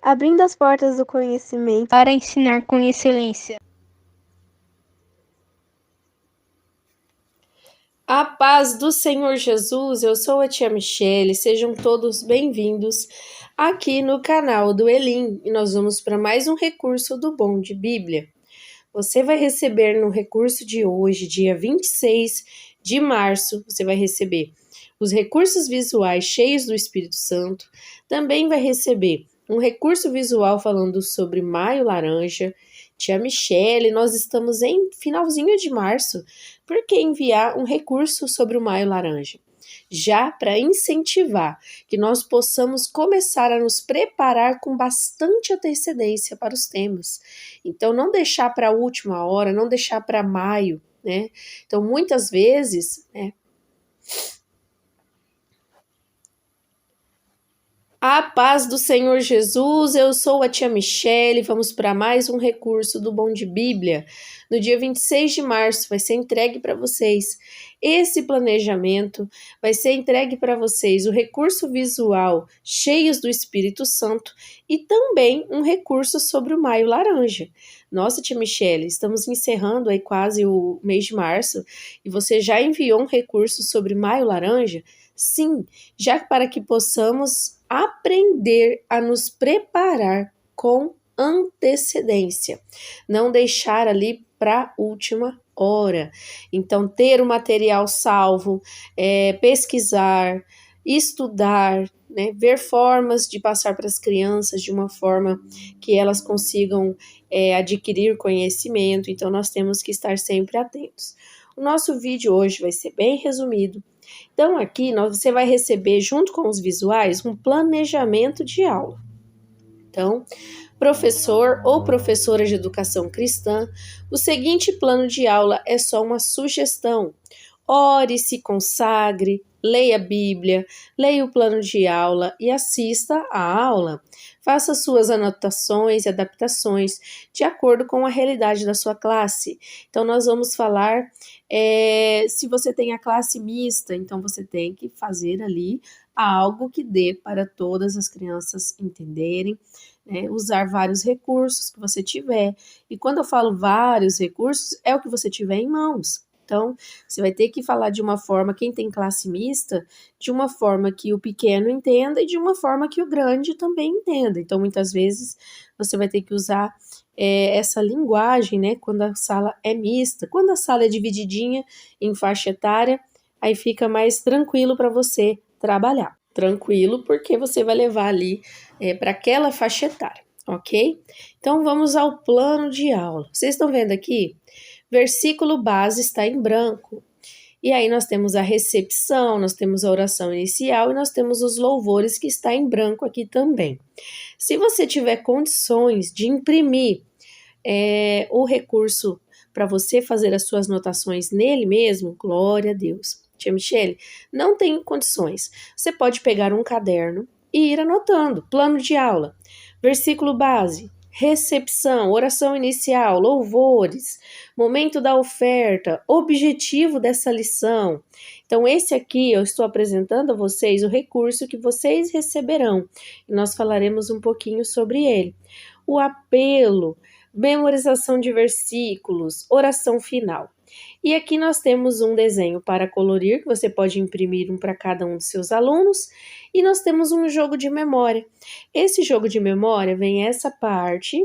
abrindo as portas do conhecimento para ensinar com excelência. A paz do Senhor Jesus, eu sou a tia Michele, sejam todos bem-vindos aqui no canal do Elim e nós vamos para mais um recurso do Bom de Bíblia. Você vai receber no recurso de hoje, dia 26 de março, você vai receber os recursos visuais cheios do Espírito Santo, também vai receber um recurso visual falando sobre Maio Laranja. Tia Michele, nós estamos em finalzinho de março, por que enviar um recurso sobre o Maio Laranja? Já para incentivar que nós possamos começar a nos preparar com bastante antecedência para os temas. Então, não deixar para a última hora, não deixar para maio, né? Então, muitas vezes, né? A paz do Senhor Jesus, eu sou a tia Michele, vamos para mais um recurso do Bom de Bíblia. No dia 26 de março vai ser entregue para vocês esse planejamento, vai ser entregue para vocês o recurso visual cheios do Espírito Santo e também um recurso sobre o Maio Laranja. Nossa, tia Michele, estamos encerrando aí quase o mês de março e você já enviou um recurso sobre Maio Laranja? Sim, já para que possamos aprender a nos preparar com antecedência, não deixar ali para a última hora. Então, ter o material salvo, pesquisar, estudar, né, ver formas de passar para as crianças de uma forma que elas consigam adquirir conhecimento. Então, nós temos que estar sempre atentos. O nosso vídeo hoje vai ser bem resumido. Então, aqui você vai receber, junto com os visuais, um planejamento de aula. Então, professor ou professora de educação cristã, o seguinte plano de aula é só uma sugestão. Ore, se consagre, leia a Bíblia, leia o plano de aula e assista à aula. Faça suas anotações e adaptações de acordo com a realidade da sua classe. Então, nós vamos falar, se você tem a classe mista, então você tem que fazer ali algo que dê para todas as crianças entenderem, né? Usar vários recursos que você tiver. E quando eu falo vários recursos, é o que você tiver em mãos. Então, você vai ter que falar de uma forma, quem tem classe mista, de uma forma que o pequeno entenda e de uma forma que o grande também entenda. Então, muitas vezes, você vai ter que usar essa linguagem, né, quando a sala é mista. Quando a sala é divididinha em faixa etária, aí fica mais tranquilo para você trabalhar. Tranquilo, porque você vai levar ali para aquela faixa etária, ok? Então, vamos ao plano de aula. Vocês estão vendo aqui? Versículo base está em branco. E aí nós temos a recepção, nós temos a oração inicial e nós temos os louvores que está em branco aqui também. Se você tiver condições de imprimir o recurso para você fazer as suas anotações nele mesmo, glória a Deus. Tia Michele, não tenho condições. Você pode pegar um caderno e ir anotando. Plano de aula, versículo base, recepção, oração inicial, louvores, momento da oferta, objetivo dessa lição. Então, esse aqui eu estou apresentando a vocês o recurso que vocês receberão e nós falaremos um pouquinho sobre ele. O apelo, memorização de versículos, oração final. E aqui nós temos um desenho para colorir, que você pode imprimir um para cada um dos seus alunos, e nós temos um jogo de memória. Esse jogo de memória vem essa parte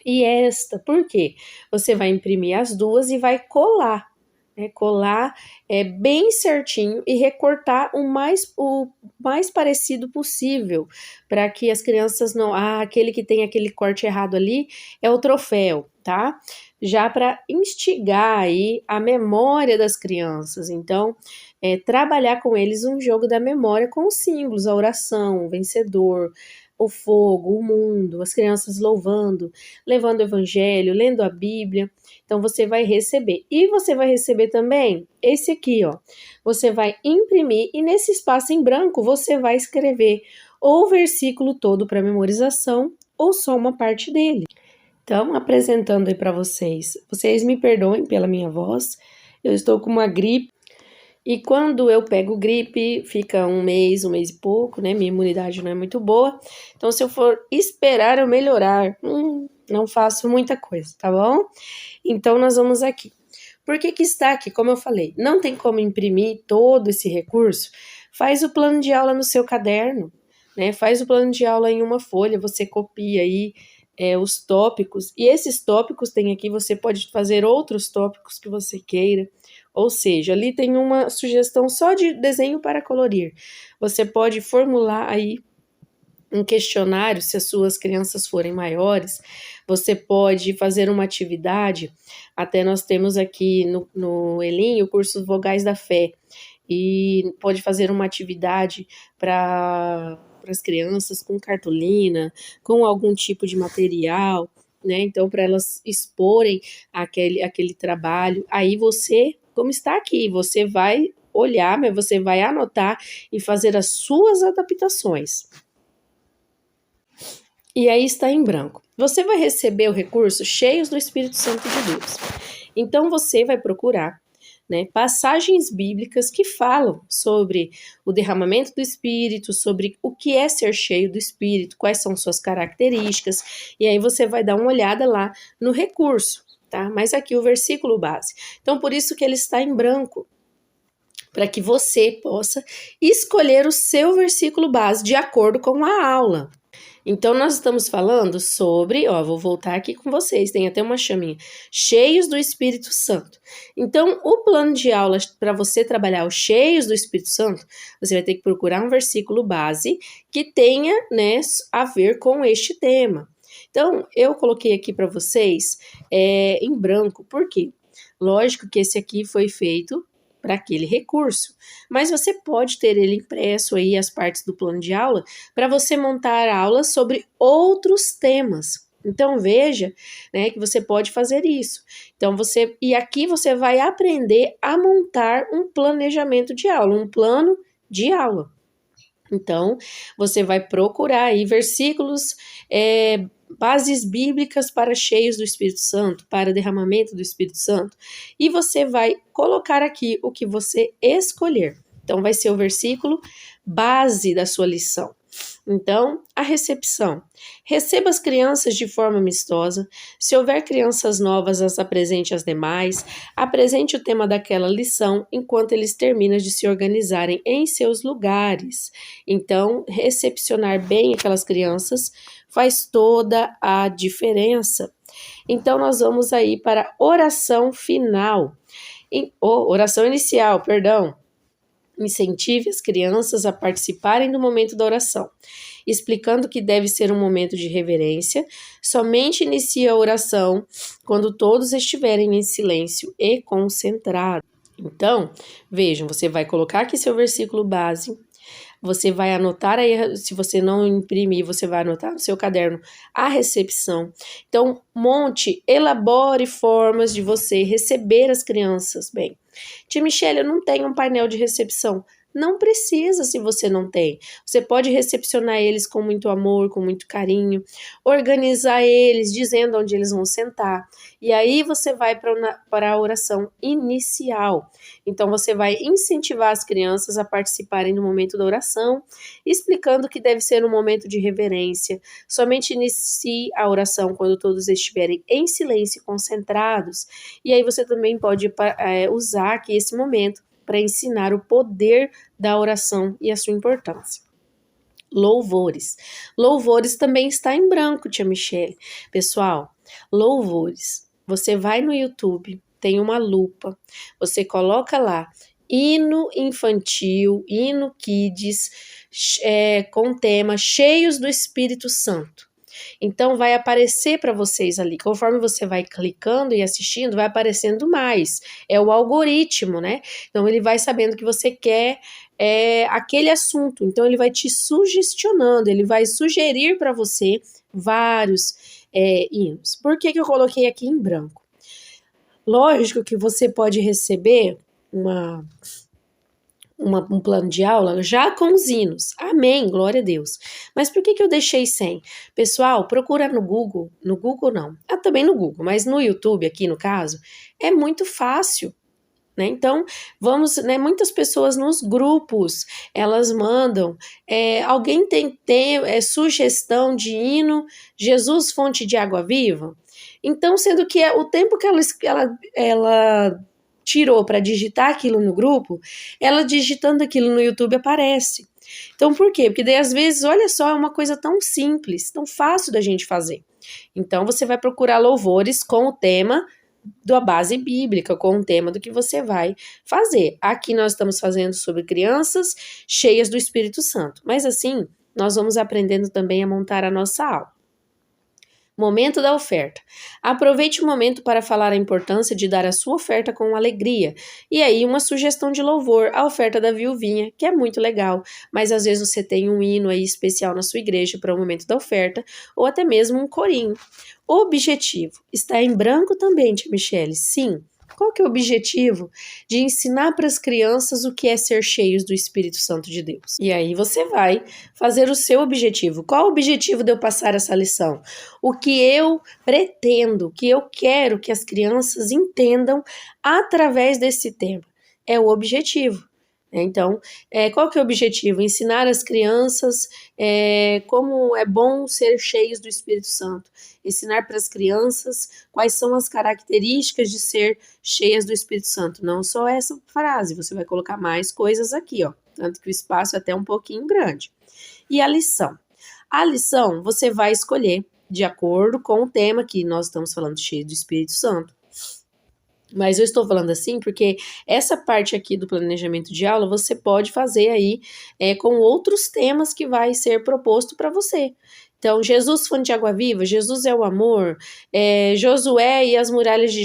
e esta, por quê? Você vai imprimir as duas e vai colar, né? Colar bem certinho e recortar o mais parecido possível, para que as crianças não... aquele que tem aquele corte errado ali é o troféu, tá? Já para instigar aí a memória das crianças. Então, trabalhar com eles um jogo da memória com os símbolos, a oração, o vencedor, o fogo, o mundo, as crianças louvando, levando o evangelho, lendo a Bíblia. Então, você vai receber. E você vai receber também esse aqui, ó. Você vai imprimir e nesse espaço em branco você vai escrever ou o versículo todo para memorização ou só uma parte dele. Então, apresentando aí para vocês. Vocês me perdoem pela minha voz. Eu estou com uma gripe. E quando eu pego gripe, fica um mês e pouco, né? Minha imunidade não é muito boa. Então, se eu for esperar eu melhorar, não faço muita coisa, tá bom? Então, nós vamos aqui. Por que está aqui? Como eu falei, não tem como imprimir todo esse recurso. Faz o plano de aula no seu caderno, né? Faz o plano de aula em uma folha, você copia aí os tópicos. E esses tópicos tem aqui, você pode fazer outros tópicos que você queira. Ou seja, ali tem uma sugestão só de desenho para colorir. Você pode formular aí um questionário, se as suas crianças forem maiores, você pode fazer uma atividade, até nós temos aqui no Elim o curso Vogais da Fé, e pode fazer uma atividade para as crianças com cartolina, com algum tipo de material, né? Então, para elas exporem aquele trabalho, aí você, como está aqui, você vai olhar, mas você vai anotar e fazer as suas adaptações. E aí está em branco. Você vai receber o recurso cheios do Espírito Santo de Deus. Então você vai procurar, né, passagens bíblicas que falam sobre o derramamento do Espírito, sobre o que é ser cheio do Espírito, quais são suas características, e aí você vai dar uma olhada lá no recurso, tá? Mas aqui o versículo base. Então por isso que ele está em branco, para que você possa escolher o seu versículo base de acordo com a aula. Então, nós estamos falando sobre, vou voltar aqui com vocês, tem até uma chaminha, cheios do Espírito Santo. Então, o plano de aula para você trabalhar os cheios do Espírito Santo, você vai ter que procurar um versículo base que tenha, né, a ver com este tema. Então, eu coloquei aqui para vocês em branco, por quê? Lógico que esse aqui foi feito para aquele recurso, mas você pode ter ele impresso aí as partes do plano de aula para você montar aulas sobre outros temas. Então veja, né, que você pode fazer isso. Então aqui você vai aprender a montar um planejamento de aula, um plano de aula. Então, você vai procurar aí versículos, bases bíblicas para cheios do Espírito Santo, para derramamento do Espírito Santo, e você vai colocar aqui o que você escolher. Então, vai ser o versículo base da sua lição. Então, a recepção. Receba as crianças de forma amistosa. Se houver crianças novas, as apresente às demais. Apresente o tema daquela lição enquanto eles terminam de se organizarem em seus lugares. Então, recepcionar bem aquelas crianças faz toda a diferença. Então, nós vamos aí para a oração final. Oração inicial, perdão. Incentive as crianças a participarem do momento da oração, explicando que deve ser um momento de reverência. Somente inicie a oração quando todos estiverem em silêncio e concentrados. Então, vejam, você vai colocar aqui seu versículo base, você vai anotar aí, se você não imprimir, você vai anotar no seu caderno a recepção. Então, elabore formas de você receber as crianças bem. Tia Michele, eu não tenho um painel de recepção. Não precisa se você não tem. Você pode recepcionar eles com muito amor, com muito carinho, organizar eles, dizendo onde eles vão sentar. E aí você vai para a oração inicial. Então você vai incentivar as crianças a participarem do momento da oração, explicando que deve ser um momento de reverência. Somente inicie a oração quando todos estiverem em silêncio e concentrados. E aí você também pode usar aqui esse momento para ensinar o poder da oração e a sua importância. Louvores. Louvores também está em branco, tia Michele. Pessoal, louvores. Você vai no YouTube, tem uma lupa, você coloca lá hino infantil, hino kids, com tema cheios do Espírito Santo. Então vai aparecer para vocês ali, conforme você vai clicando e assistindo, vai aparecendo mais, é o algoritmo, né? Então ele vai sabendo que você quer aquele assunto, então ele vai te sugestionando, ele vai sugerir para você vários hinos. Por que eu coloquei aqui em branco? Lógico que você pode receber um plano de aula já com os hinos. Amém, glória a Deus. Mas por que eu deixei sem? Pessoal, procura no Google não, também no Google, mas no YouTube aqui no caso, é muito fácil. né? Então, vamos, né? Muitas pessoas nos grupos, elas mandam, alguém tem sugestão de hino Jesus Fonte de Água Viva? Então, sendo que o tempo que ela tirou para digitar aquilo no grupo, ela digitando aquilo no YouTube aparece. Então, por quê? Porque daí, às vezes, olha só, é uma coisa tão simples, tão fácil da gente fazer. Então, você vai procurar louvores com o tema da base bíblica, com o tema do que você vai fazer. Aqui nós estamos fazendo sobre crianças cheias do Espírito Santo, mas assim, nós vamos aprendendo também a montar a nossa aula. Momento da oferta. Aproveite o momento para falar a importância de dar a sua oferta com alegria. E aí, uma sugestão de louvor, a oferta da viuvinha, que é muito legal, mas às vezes você tem um hino aí especial na sua igreja para o momento da oferta, ou até mesmo um corinho. O objetivo está em branco também, tia Michele? Sim. Qual que é o objetivo? De ensinar para as crianças o que é ser cheios do Espírito Santo de Deus. E aí você vai fazer o seu objetivo. Qual o objetivo de eu passar essa lição? O que eu pretendo, o que eu quero que as crianças entendam através desse tema. É o objetivo. Então, qual que é o objetivo? Ensinar as crianças como é bom ser cheios do Espírito Santo. Ensinar para as crianças quais são as características de ser cheias do Espírito Santo. Não só essa frase, você vai colocar mais coisas aqui, ó. Tanto que o espaço é até um pouquinho grande. E a lição? A lição você vai escolher de acordo com o tema que nós estamos falando, cheio do Espírito Santo. Mas eu estou falando assim porque essa parte aqui do planejamento de aula você pode fazer aí com outros temas que vai ser proposto para você. Então, Jesus Fonte de Água Viva, Jesus é o amor, Josué e as muralhas de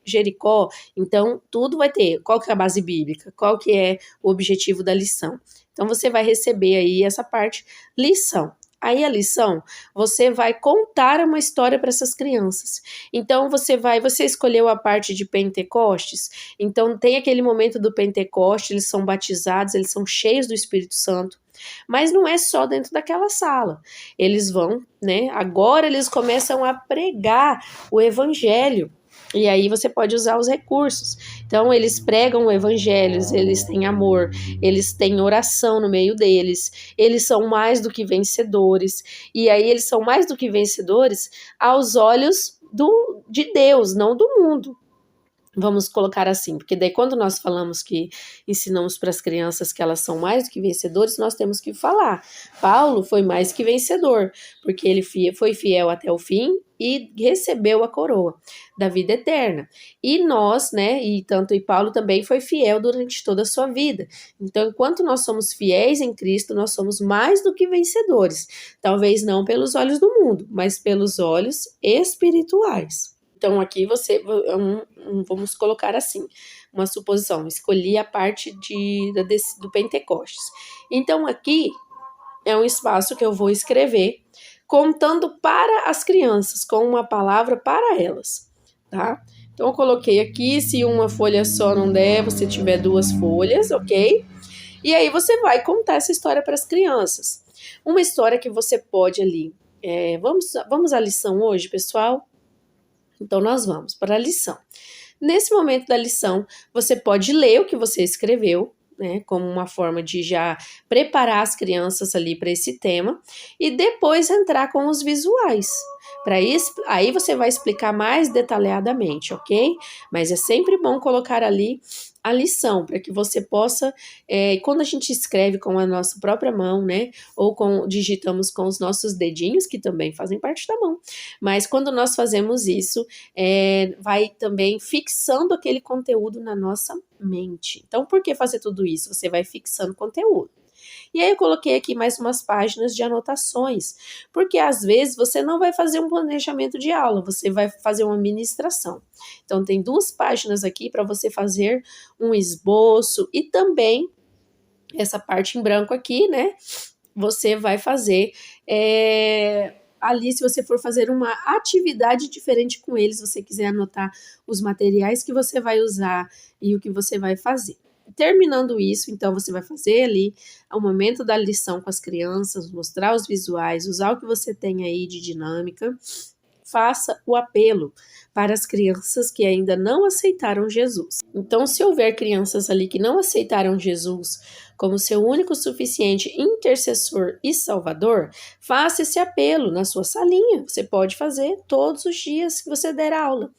Jericó. Então, tudo vai ter. Qual que é a base bíblica? Qual que é o objetivo da lição? Então, você vai receber aí essa parte, lição. Aí a lição, você vai contar uma história para essas crianças. Então você escolheu a parte de Pentecostes, então tem aquele momento do Pentecostes, eles são batizados, eles são cheios do Espírito Santo. Mas não é só dentro daquela sala. Eles vão, né? Agora eles começam a pregar o evangelho. E aí você pode usar os recursos. Então, eles pregam o evangelho, eles têm amor, eles têm oração no meio deles, eles são mais do que vencedores. E aí eles são mais do que vencedores aos olhos de Deus, não do mundo. Vamos colocar assim, porque daí quando nós falamos que ensinamos para as crianças que elas são mais do que vencedores, nós temos que falar. Paulo foi mais que vencedor, porque ele foi fiel até o fim e recebeu a coroa da vida eterna. E nós, né, e Paulo também foi fiel durante toda a sua vida. Então, enquanto nós somos fiéis em Cristo, nós somos mais do que vencedores. Talvez não pelos olhos do mundo, mas pelos olhos espirituais. Então, aqui vamos colocar assim, uma suposição. Escolhi a parte do Pentecostes. Então, aqui é um espaço que eu vou escrever contando para as crianças, com uma palavra para elas, tá? Então, eu coloquei aqui, se uma folha só não der, você tiver 2 folhas, ok? E aí você vai contar essa história para as crianças. Uma história que você pode ali... vamos à lição hoje, pessoal? Então, nós vamos para a lição. Nesse momento da lição, você pode ler o que você escreveu, né, como uma forma de já preparar as crianças ali para esse tema, e depois entrar com os visuais. Para isso, aí você vai explicar mais detalhadamente, ok? Mas é sempre bom colocar ali a lição, para que você possa, quando a gente escreve com a nossa própria mão, né, ou digitamos com os nossos dedinhos, que também fazem parte da mão, mas quando nós fazemos isso, vai também fixando aquele conteúdo na nossa mente. Então, por que fazer tudo isso? Você vai fixando conteúdo. E aí eu coloquei aqui mais umas páginas de anotações, porque às vezes você não vai fazer um planejamento de aula, você vai fazer uma ministração. Então tem 2 páginas aqui para você fazer um esboço e também essa parte em branco aqui, né? Você vai fazer ali, se você for fazer uma atividade diferente com eles, se você quiser anotar os materiais que você vai usar e o que você vai fazer. Terminando isso, então você vai fazer ali o momento da lição com as crianças, mostrar os visuais, usar o que você tem aí de dinâmica, faça o apelo para as crianças que ainda não aceitaram Jesus. Então, se houver crianças ali que não aceitaram Jesus como seu único suficiente intercessor e salvador, faça esse apelo na sua salinha. Você pode fazer todos os dias que você der aula.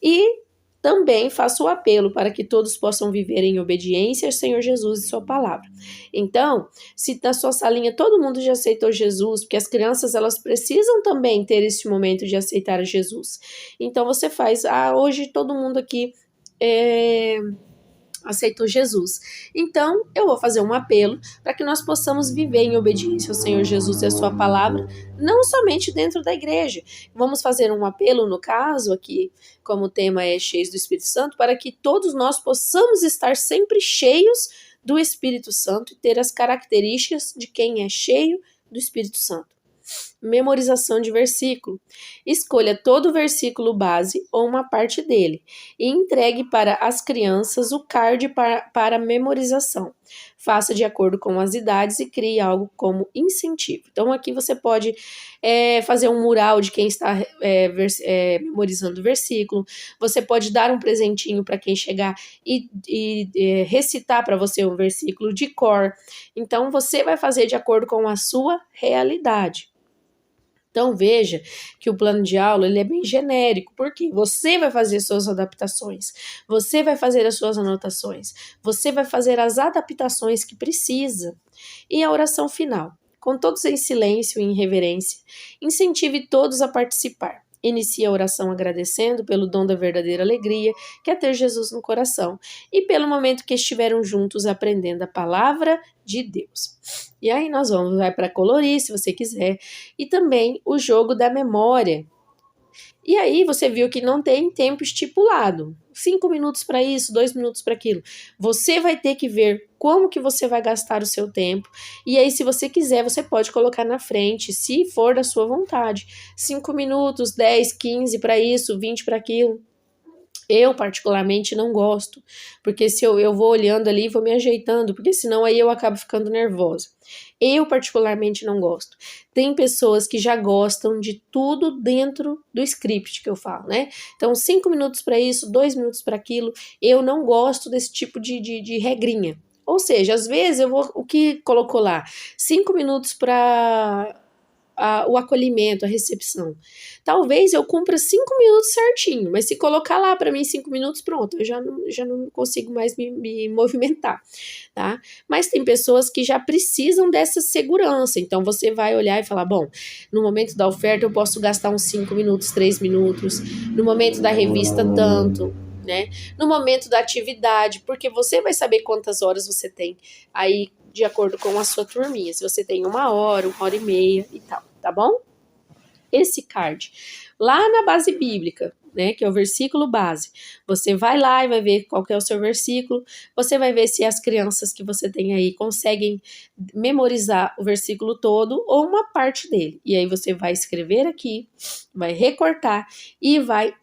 E também faça o apelo para que todos possam viver em obediência ao Senhor Jesus e sua palavra. Então, se na sua salinha todo mundo já aceitou Jesus, porque as crianças elas precisam também ter esse momento de aceitar Jesus. Então você faz, hoje todo mundo aqui aceitou Jesus. Então, eu vou fazer um apelo para que nós possamos viver em obediência ao Senhor Jesus e a sua palavra, não somente dentro da igreja. Vamos fazer um apelo, no caso aqui, como o tema é cheios do Espírito Santo, para que todos nós possamos estar sempre cheios do Espírito Santo e ter as características de quem é cheio do Espírito Santo. Memorização de versículo. Escolha todo o versículo base ou uma parte dele e entregue para as crianças o card para memorização. Faça de acordo com as idades e crie algo como incentivo. Então aqui você pode fazer um mural de quem está memorizando o versículo. Você pode dar um presentinho para quem chegar e recitar para você um versículo de cor. Então você vai fazer de acordo com a sua realidade. Então veja que o plano de aula ele é bem genérico, porque você vai fazer suas adaptações, você vai fazer as suas anotações, você vai fazer as adaptações que precisa. E a oração final, com todos em silêncio e em reverência, incentive todos a participar. Inicie a oração agradecendo pelo dom da verdadeira alegria, que é ter Jesus no coração, e pelo momento que estiveram juntos aprendendo a palavra de Deus. E aí nós vai para colorir, se você quiser, e também o jogo da memória. E aí você viu que não tem tempo estipulado. 5 minutos para isso, 2 minutos para aquilo. Você vai ter que ver como que você vai gastar o seu tempo. E aí, se você quiser, você pode colocar na frente, se for da sua vontade. 5 minutos, 10, 15 para isso, 20 para aquilo. Eu, particularmente, não gosto, porque se eu vou olhando ali e vou me ajeitando, porque senão aí eu acabo ficando nervosa. Eu, particularmente, não gosto. Tem pessoas que já gostam de tudo dentro do script que eu falo, né? Então, 5 minutos para isso, 2 minutos para aquilo. Eu não gosto desse tipo de regrinha. Ou seja, às vezes eu vou... O que colocou lá? 5 minutos para... o acolhimento, a recepção. Talvez eu cumpra 5 minutos certinho, mas se colocar lá para mim 5 minutos, pronto, eu já não consigo mais me movimentar, tá? Mas tem pessoas que já precisam dessa segurança, então você vai olhar e falar, bom, no momento da oferta eu posso gastar uns 5 minutos, 3 minutos, no momento da revista tanto, né? No momento da atividade, porque você vai saber quantas horas você tem aí de acordo com a sua turminha, se você tem 1 hora, 1h30 e tal, tá bom? Esse card, lá na base bíblica, né, que é o versículo base, você vai lá e vai ver qual que é o seu versículo, você vai ver se as crianças que você tem aí conseguem memorizar o versículo todo ou uma parte dele, e aí você vai escrever aqui, vai recortar e vai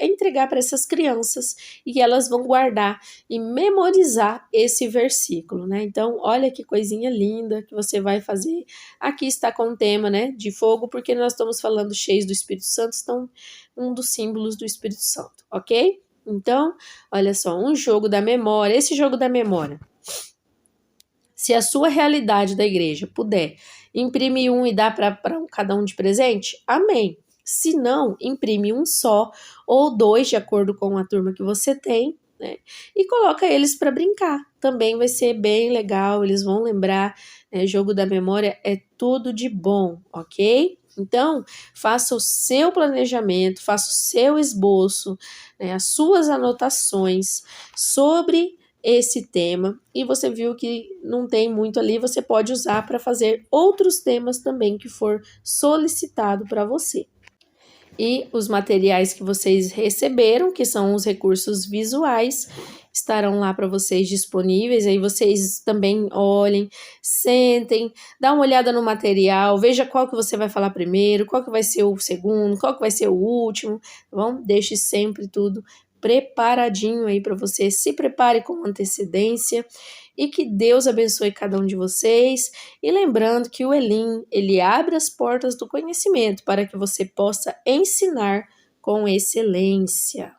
entregar para essas crianças e elas vão guardar e memorizar esse versículo, né? Então, olha que coisinha linda que você vai fazer. Aqui está com o tema, né, de fogo, porque nós estamos falando cheios do Espírito Santo, então um dos símbolos do Espírito Santo, ok? Então, olha só, um jogo da memória. Esse jogo da memória, se a sua realidade da igreja puder, imprime um e dá para cada um de presente, amém. Se não, imprime um só ou 2, de acordo com a turma que você tem, né? E coloca eles para brincar. Também vai ser bem legal, eles vão lembrar, né? Jogo da memória é tudo de bom, ok? Então, faça o seu planejamento, faça o seu esboço, né? As suas anotações sobre esse tema, e você viu que não tem muito ali, você pode usar para fazer outros temas também que for solicitado para você. E os materiais que vocês receberam, que são os recursos visuais, estarão lá para vocês disponíveis. Aí vocês também olhem, sentem, dá uma olhada no material, veja qual que você vai falar primeiro, qual que vai ser o segundo, qual que vai ser o último, tá bom? Deixe sempre tudo preparadinho aí para você. Se prepare com antecedência e que Deus abençoe cada um de vocês. E lembrando que o Elim, ele abre as portas do conhecimento para que você possa ensinar com excelência.